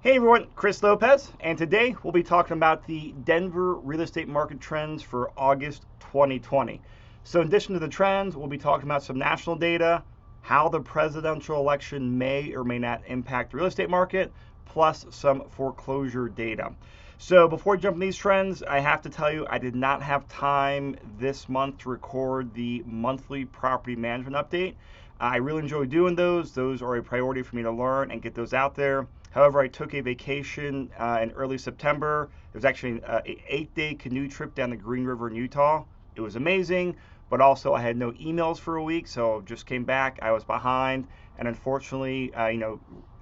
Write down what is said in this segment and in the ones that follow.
Hey everyone, Chris Lopez, and today we'll be talking about the Denver real estate market trends for August 2020. So, in addition to the trends, we'll be talking about some national data, how the presidential election may or may not impact the real estate market, plus some foreclosure data. So, before jumping these trends, I have to tell you I did not have time this month to record the monthly property management update. I really enjoy doing those. Those are a priority for me to learn and get those out there. However, I took a vacation in early September. It was actually an 8-day canoe trip down the Green River in Utah. It was amazing, but also I had no emails for a week, so just came back. I was behind, and unfortunately,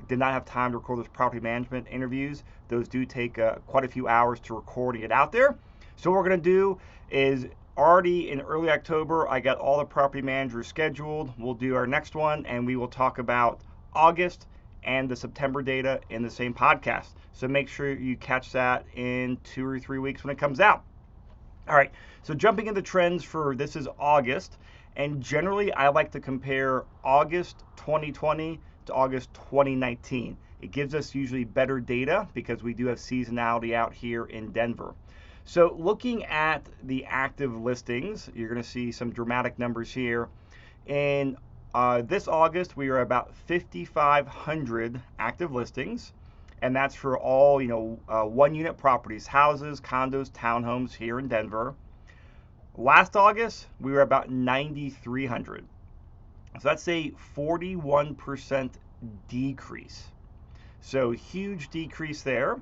did not have time to record those property management interviews. Those do take quite a few hours to record and get out there. So what we're going to do is already in early October, I got all the property managers scheduled. We'll do our next one, and we will talk about August and the September data in the same podcast. So make sure you catch that in 2 or 3 weeks when it comes out. All right, so jumping into trends for this is August, and generally I like to compare August 2020 to August 2019. It gives us usually better data because we do have seasonality out here in Denver. So looking at the active listings, you're going to see some dramatic numbers here. In this August, we are about 5,500 active listings, and that's for all one-unit properties, houses, condos, townhomes here in Denver. Last August, we were about 9,300. So that's a 41% decrease. So huge decrease there.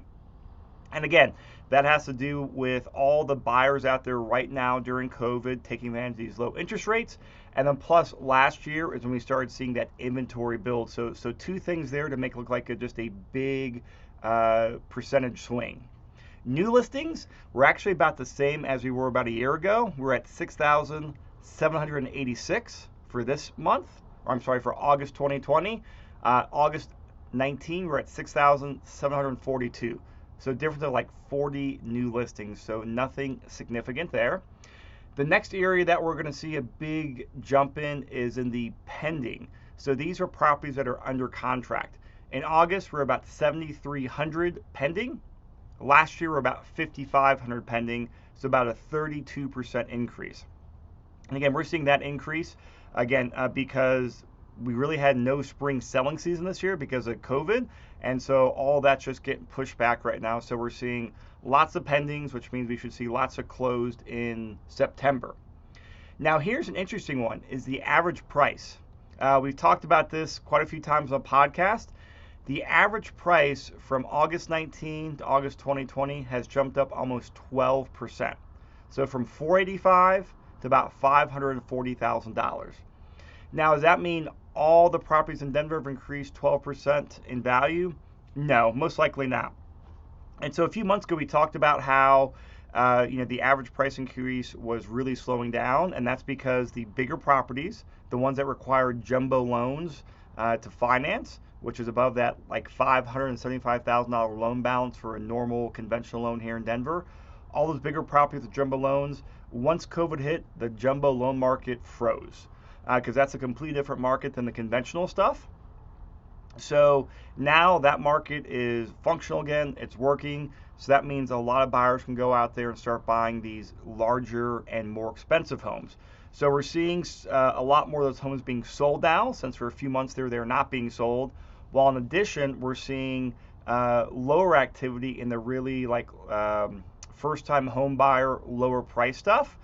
And again, that has to do with all the buyers out there right now during COVID taking advantage of these low interest rates. And then plus last year is when we started seeing that inventory build. So two things there to make it look like just a big percentage swing. New listings were actually about the same as we were about a year ago. We're at 6,786 for this month. Or I'm sorry, for August 2020. August 19, we're at 6,742. So difference of like 40 new listings, so nothing significant there. The next area that we're going to see a big jump in is in the pending. So these are properties that are under contract. In August, we're about 7,300 pending. Last year, we're about 5,500 pending, so about a 32% increase. And again, we're seeing that increase, again, because we really had no spring selling season this year because of COVID, and so all that's just getting pushed back right now. So we're seeing lots of pendings, which means we should see lots of closed in September. Now here's an interesting one, is the average price. We've talked about this quite a few times on the podcast. The average price from August 19 to August 2020 has jumped up almost 12%. So from $485 to about $540,000. Now, does that mean all the properties in Denver have increased 12% in value? No, most likely not. And so a few months ago, we talked about how the average price increase was really slowing down, and that's because the bigger properties, the ones that require jumbo loans to finance, which is above that like $575,000 loan balance for a normal conventional loan here in Denver, all those bigger properties with jumbo loans, once COVID hit, the jumbo loan market froze. Because that's a completely different market than the conventional stuff. So now that market is functional again, it's working. So that means a lot of buyers can go out there and start buying these larger and more expensive homes. So we're seeing a lot more of those homes being sold now, since for a few months there they're not being sold. While in addition, we're seeing lower activity in the really first-time home buyer, lower price stuff.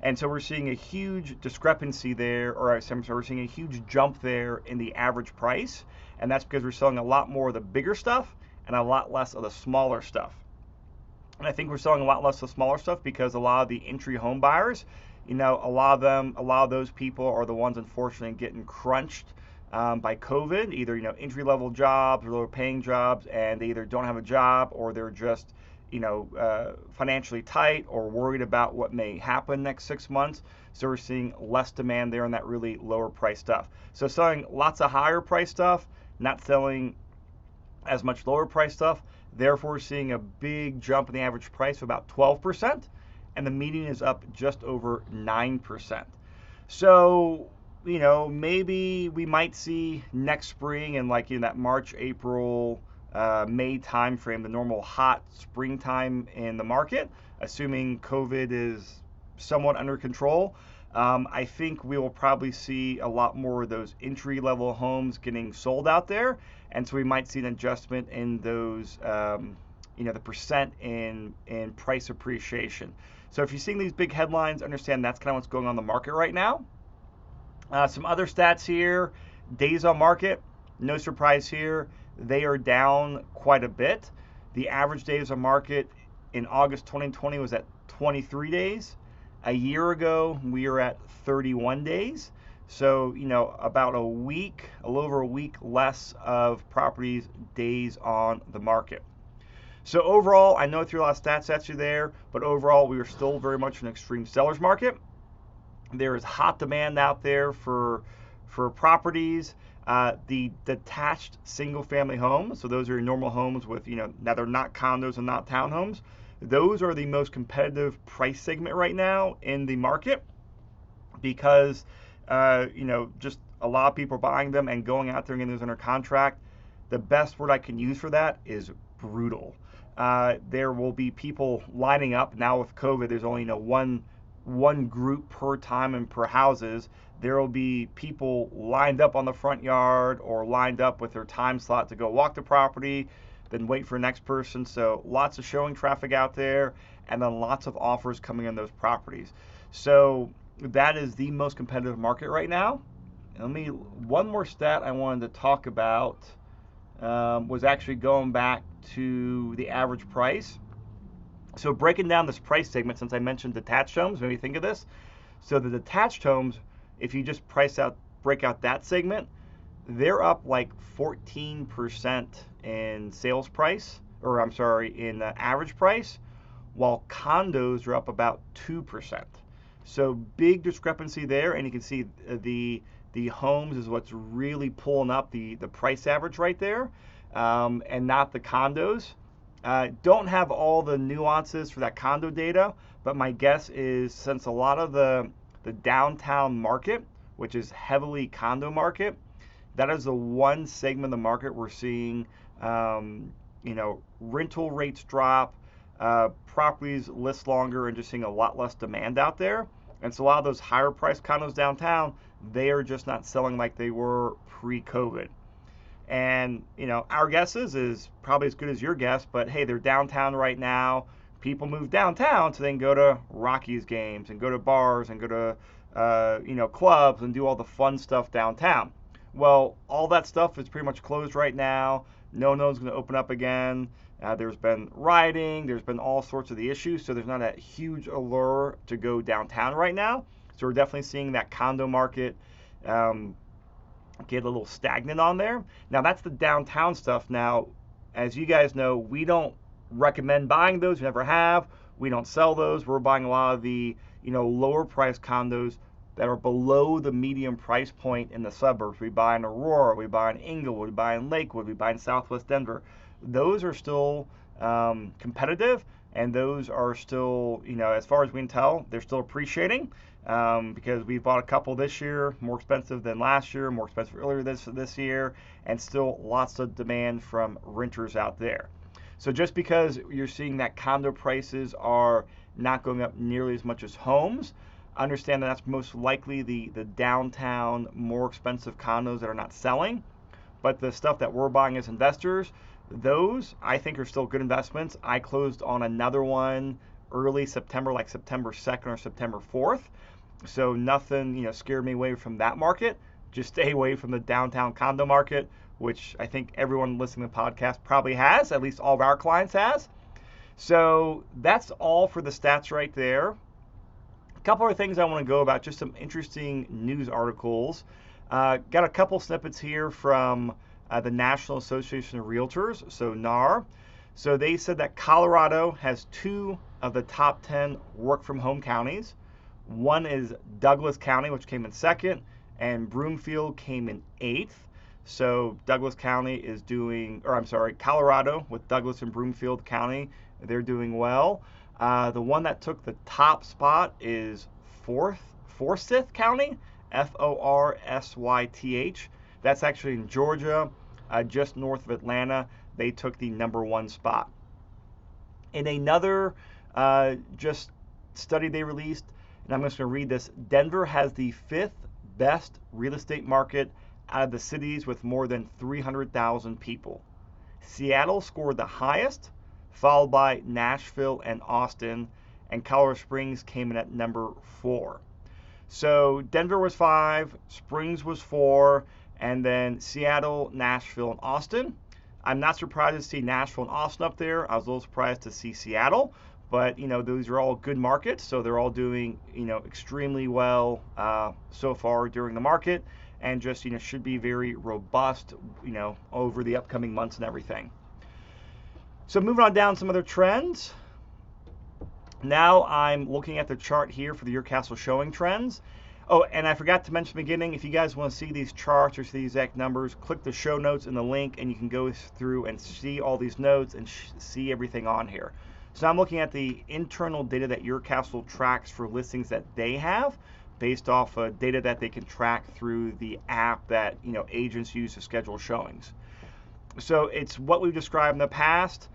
And so we're seeing a huge discrepancy there, or we're seeing a huge jump there in the average price. And that's because we're selling a lot more of the bigger stuff and a lot less of the smaller stuff. And I think we're selling a lot less of the smaller stuff because a lot of the entry home buyers, a lot of those people are the ones unfortunately getting crunched by COVID, either, entry-level jobs or lower-paying jobs, and they either don't have a job or they're just financially tight or worried about what may happen next 6 months. So we're seeing less demand there on that really lower price stuff. So selling lots of higher price stuff, not selling as much lower price stuff. Therefore, we're seeing a big jump in the average price of about 12%, and the median is up just over 9%. So, maybe we might see next spring and that March, April May timeframe, the normal hot springtime in the market, assuming COVID is somewhat under control. I think we will probably see a lot more of those entry-level homes getting sold out there, and so we might see an adjustment in those, the percent in price appreciation. So if you're seeing these big headlines, understand that's kind of what's going on in the market right now. Some other stats here: days on market. No surprise here, they are down quite a bit. The average days on market in August 2020 was at 23 days. A year ago, we were at 31 days. So, about a week, a little over a week less of properties days on the market. So overall, I know I threw a lot of stats at you there, but overall, we are still very much an extreme seller's market. There is hot demand out there for properties. The detached single-family homes, so those are your normal homes with, now they're not condos and not townhomes. Those are the most competitive price segment right now in the market because, just a lot of people are buying them and going out there and getting those under contract. The best word I can use for that is brutal. There will be people lining up now with COVID. There's only one group per time and per houses. There will be people lined up on the front yard or lined up with their time slot to go walk the property, then wait for the next person. So lots of showing traffic out there, and then lots of offers coming on those properties. So that is the most competitive market right now. One more stat I wanted to talk about was actually going back to the average price. So breaking down this price segment, since I mentioned detached homes, maybe think of this. So the detached homes, if you just break out that segment, they're up like 14% in sales price, in average price, while condos are up about 2%. So big discrepancy there, and you can see the homes is what's really pulling up the price average right there, and not the condos. Don't have all the nuances for that condo data, but my guess is since a lot of the downtown market, which is heavily condo market, that is the one segment of the market we're seeing, rental rates drop, properties list longer, and just seeing a lot less demand out there. And so a lot of those higher priced condos downtown, they are just not selling like they were pre-COVID. And, our guesses is probably as good as your guess, but hey, they're downtown right now. People move downtown so they can go to Rockies games and go to bars and go to, clubs and do all the fun stuff downtown. Well, all that stuff is pretty much closed right now. No one's going to open up again. There's been rioting. There's been all sorts of the issues. So there's not a huge allure to go downtown right now. So we're definitely seeing that condo market get a little stagnant on there. Now that's the downtown stuff. Now, as you guys know, we don't recommend buying those. We never have. We don't sell those. We're buying a lot of the lower price condos that are below the medium price point in the suburbs. We buy in Aurora, we buy in Inglewood, we buy in Lakewood, we buy in Southwest Denver. Those are still competitive, and those are still, as far as we can tell, they're still appreciating. Because we bought a couple this year, more expensive than last year, more expensive earlier this year, and still lots of demand from renters out there. So just because you're seeing that condo prices are not going up nearly as much as homes, understand that that's most likely the downtown, more expensive condos that are not selling. But the stuff that we're buying as investors, those I think are still good investments. I closed on another one early September, like September 2nd or September 4th. So nothing, scared me away from that market. Just stay away from the downtown condo market, which I think everyone listening to the podcast probably has, at least all of our clients has. So that's all for the stats right there. A couple other things I want to go about, just some interesting news articles. Got a couple snippets here from the National Association of Realtors, so NAR. So they said that Colorado has 2 of the top 10 work from home counties. One is Douglas County, which came in 2nd, and Broomfield came in 8th. So Douglas County is Colorado with Douglas and Broomfield County, they're doing well. The one that took the top spot is Forsyth County, Forsyth. That's actually in Georgia, just north of Atlanta. they took the #1 spot. In another just study they released, and I'm just going to read this, Denver has the 5th best real estate market out of the cities with more than 300,000 people. Seattle scored the highest, followed by Nashville and Austin, and Colorado Springs came in at #4. So Denver was 5, Springs was 4, and then Seattle, Nashville, and Austin. I'm not surprised to see Nashville and Austin up there. I was a little surprised to see Seattle, but those are all good markets, so they're all doing extremely well so far during the market, and just should be very robust over the upcoming months and everything. So moving on down some other trends. Now I'm looking at the chart here for the Your Castle showing trends. Oh, and I forgot to mention at the beginning, if you guys want to see these charts or see the exact numbers, click the show notes in the link and you can go through and see all these notes and see everything on here. So I'm looking at the internal data that Your Castle tracks for listings that they have based off of data that they can track through the app that agents use to schedule showings. So it's what we've described in the past.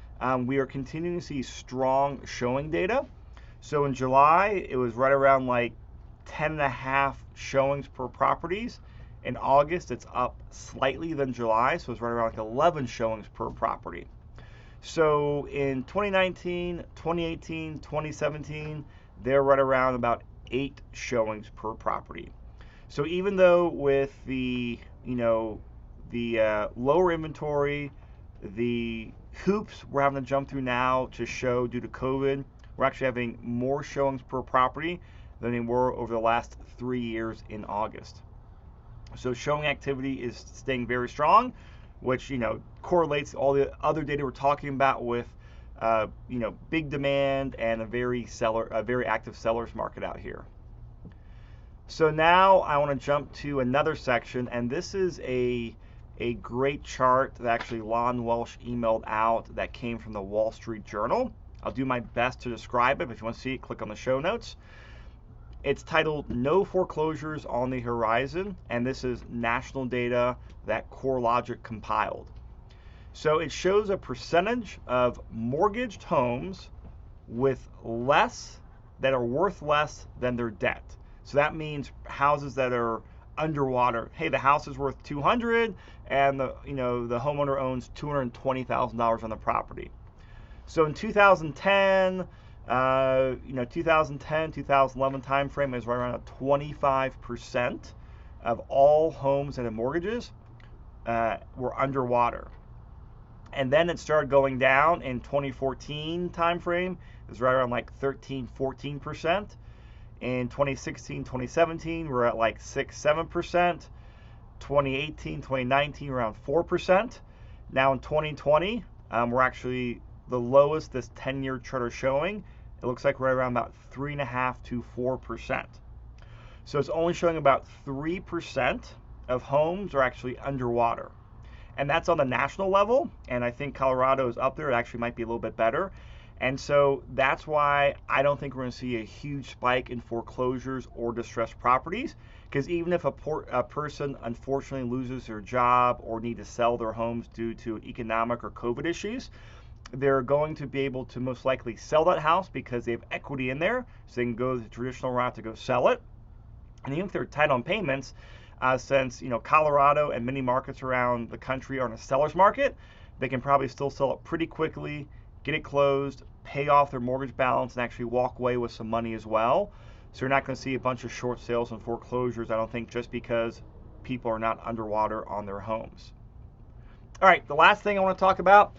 We are continuing to see strong showing data. So in July, it was right around like 10.5 showings per properties. In August, it's up slightly than July, so it's right around like 11 showings per property. So in 2019, 2018, 2017, they're right around about 8 showings per property. So even though with the lower inventory, the hoops we're having to jump through now to show due to COVID, we're actually having more showings per property than they were over the last 3 years in August. So showing activity is staying very strong, which correlates all the other data we're talking about with big demand and a very active sellers market out here. So now I want to jump to another section, and this is a great chart that actually Lon Welsh emailed out that came from the Wall Street Journal. I'll do my best to describe it, but if you want to see it, click on the show notes. It's titled No Foreclosures on the Horizon, and this is national data that CoreLogic compiled. So it shows a percentage of mortgaged homes with less that are worth less than their debt. So that means houses that are underwater. Hey, the house is worth $200,000 and the homeowner owns $220,000 on the property. So in 2010, 2011 timeframe is right around 25% of all homes that have mortgages were underwater. And then it started going down in 2014 timeframe. It was right around like 13-14%. In 2016, 2017, we're at like 6-7%. 2018, 2019, around 4%. Now in 2020, we're actually the lowest this 10-year chart is showing. It looks like we're around about 3.5 to 4%. So it's only showing about 3% of homes are actually underwater. And that's on the national level, and I think Colorado is up there. It actually might be a little bit better. And so that's why I don't think we're going to see a huge spike in foreclosures or distressed properties, because even if a person unfortunately loses their job or need to sell their homes due to economic or COVID issues, they're going to be able to most likely sell that house because they have equity in there, so they can go the traditional route to go sell it. And even if they're tight on payments, since Colorado and many markets around the country are in a seller's market, they can probably still sell it pretty quickly, get it closed, pay off their mortgage balance, and actually walk away with some money as well. So you're not going to see a bunch of short sales and foreclosures, I don't think, just because people are not underwater on their homes. All right, the last thing I want to talk about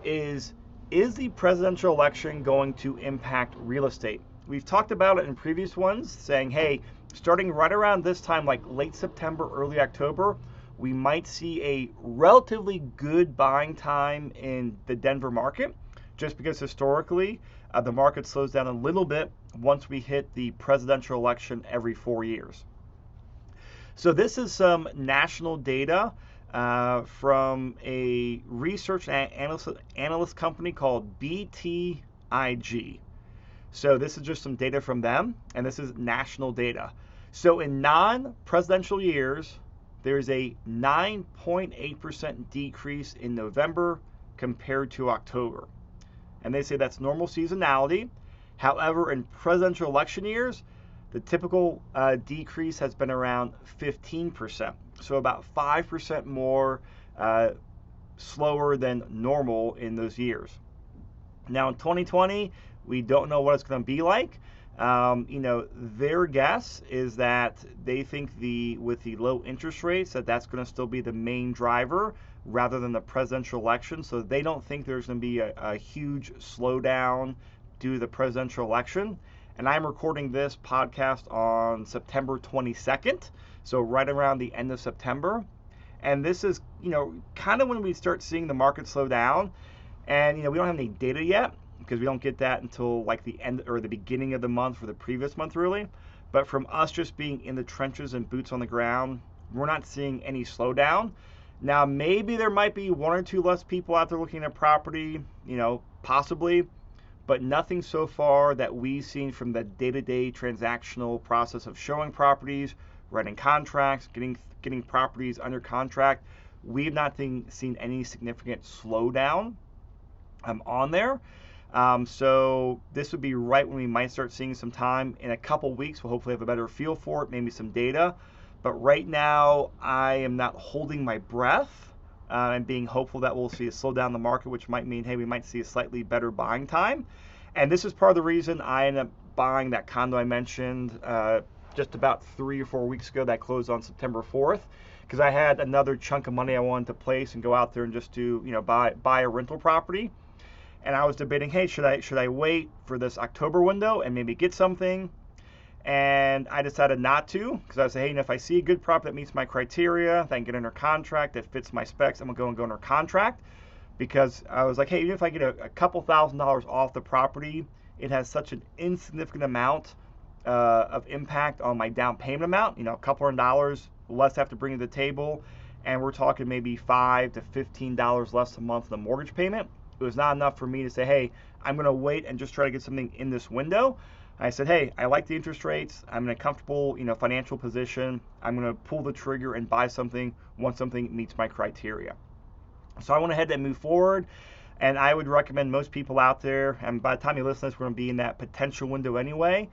is the presidential election going to impact real estate? We've talked about it in previous ones, saying, hey, starting right around this time, like late September, early October, we might see a relatively good buying time in the Denver market, just because historically the market slows down a little bit once we hit the presidential election every 4 years. So this is some national data from a research analyst company called BTIG. So this is just some data from them, and this is national data. So in non-presidential years, there's a 9.8% decrease in November, compared to October. And they say that's normal seasonality. However, in presidential election years, the typical decrease has been around 15%. So about 5% more slower than normal in those years. Now in 2020, we don't know what it's going to be like. Their guess is that they think with the low interest rates that's going to still be the main driver rather than the presidential election. So they don't think there's going to be a huge slowdown due to the presidential election. And I'm recording this podcast on September 22nd, so right around the end of September. And this is, kind of when we start seeing the market slow down. And, we don't have any data yet because we don't get that until like the end or the beginning of the month for the previous month, really. But from us just being in the trenches and boots on the ground, we're not seeing any slowdown. Now, maybe there might be one or two less people out there looking at property, possibly, but nothing so far that we've seen from the day-to-day transactional process of showing properties, writing contracts, getting properties under contract. We've not seen any significant slowdown on there. So this would be right when we might start seeing some time in a couple weeks. We'll hopefully have a better feel for it, maybe some data. But right now, I am not holding my breath and being hopeful that we'll see a slowdown in the market, which might mean, hey, we might see a slightly better buying time. And this is part of the reason I ended up buying that condo I mentioned just about 3 or 4 weeks ago that closed on September 4th, because I had another chunk of money I wanted to place and go out there and just do, buy a rental property. And I was debating, hey, should I wait for this October window and maybe get something? And I decided not to, because I said, hey, if I see a good property that meets my criteria, that I can get under contract, that fits my specs, I'm going to go under contract. Because I was like, hey, even if I get a couple $1,000s off the property, it has such an insignificant amount of impact on my down payment amount. A couple $100 less to have to bring to the table. And we're talking maybe $5 to $15 less a month in the mortgage payment. It was not enough for me to say, hey, I'm going to wait and just try to get something in this window. I said, hey, I like the interest rates. I'm in a comfortable, financial position. I'm going to pull the trigger and buy something once something meets my criteria. So I went ahead and moved forward, and I would recommend most people out there, and by the time you listen to this, we're going to be in that potential window anyway.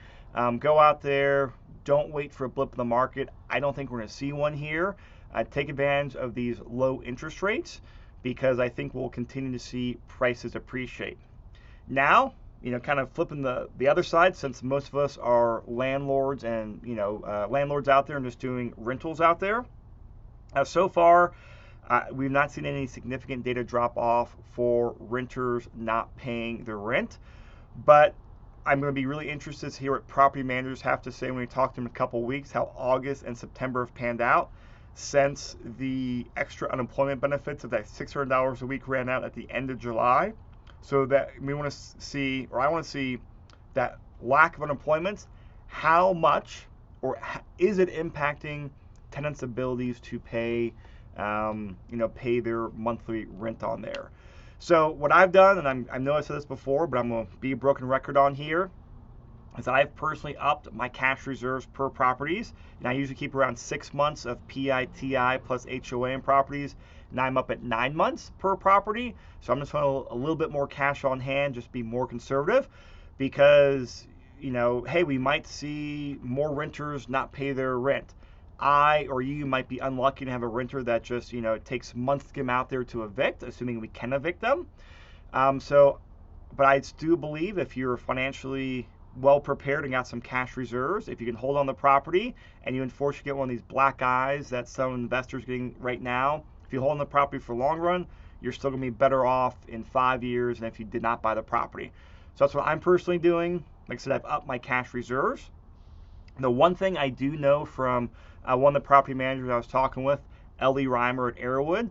Go out there. Don't wait for a blip in the market. I don't think we're going to see one here. Take advantage of these low interest rates because I think we'll continue to see prices appreciate. Now, kind of flipping the other side, since most of us are landlords and, landlords out there and just doing rentals out there. So far, we've not seen any significant data drop off for renters not paying their rent. But I'm going to be really interested to hear what property managers have to say when we talk to them in a couple weeks, how August and September have panned out since the extra unemployment benefits of that $600 a week ran out at the end of July. So that we want to see, or I want to see, that lack of unemployment, how much, or is it impacting tenants' abilities to pay, pay their monthly rent on there. So what I've done, and I know I said this before, but I'm going to be a broken record on here, is that I've personally upped my cash reserves per properties. And I usually keep around 6 months of PITI plus HOA in properties. Now I'm up at 9 months per property. So I'm just going a little bit more cash on hand, just be more conservative because, hey, we might see more renters not pay their rent. I or you might be unlucky to have a renter that just, it takes months to get them out there to evict, assuming we can evict them. But I do believe if you're financially well prepared and got some cash reserves, if you can hold on the property and you unfortunately get one of these black eyes that some investors are getting right now, if you hold on the property for long run, you're still going to be better off in 5 years than if you did not buy the property. So that's what I'm personally doing. Like I said, I've upped my cash reserves. The one thing I do know from one of the property managers I was talking with, Ellie Reimer at Arrowwood,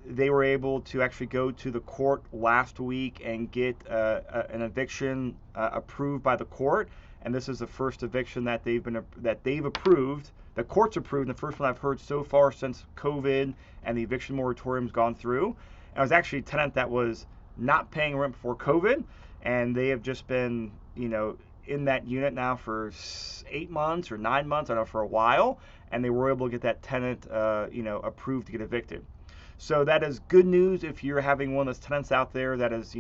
they were able to actually go to the court last week and get an eviction approved by the court. And this is the first eviction that they've approved. The court's approved, the first one I've heard so far since COVID and the eviction moratorium's gone through. And it was actually a tenant that was not paying rent before COVID, and they have just been, in that unit now for 8 months or 9 months, I don't know, for a while, and they were able to get that tenant, approved to get evicted. So that is good news if you're having one of those tenants out there that is,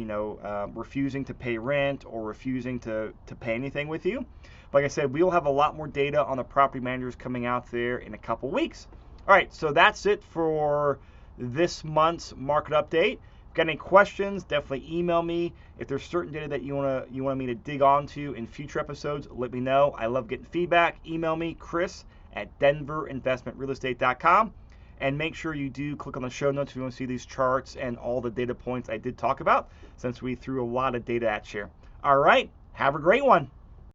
refusing to pay rent or refusing to pay anything with you. Like I said, we'll have a lot more data on the property managers coming out there in a couple weeks. All right, so that's it for this month's market update. Got any questions, definitely email me. If there's certain data that you want me to dig onto in future episodes, let me know. I love getting feedback. Email me, chris@denverinvestmentrealestate.com. And make sure you do click on the show notes if you want to see these charts and all the data points I did talk about, since we threw a lot of data at you. All right, have a great one.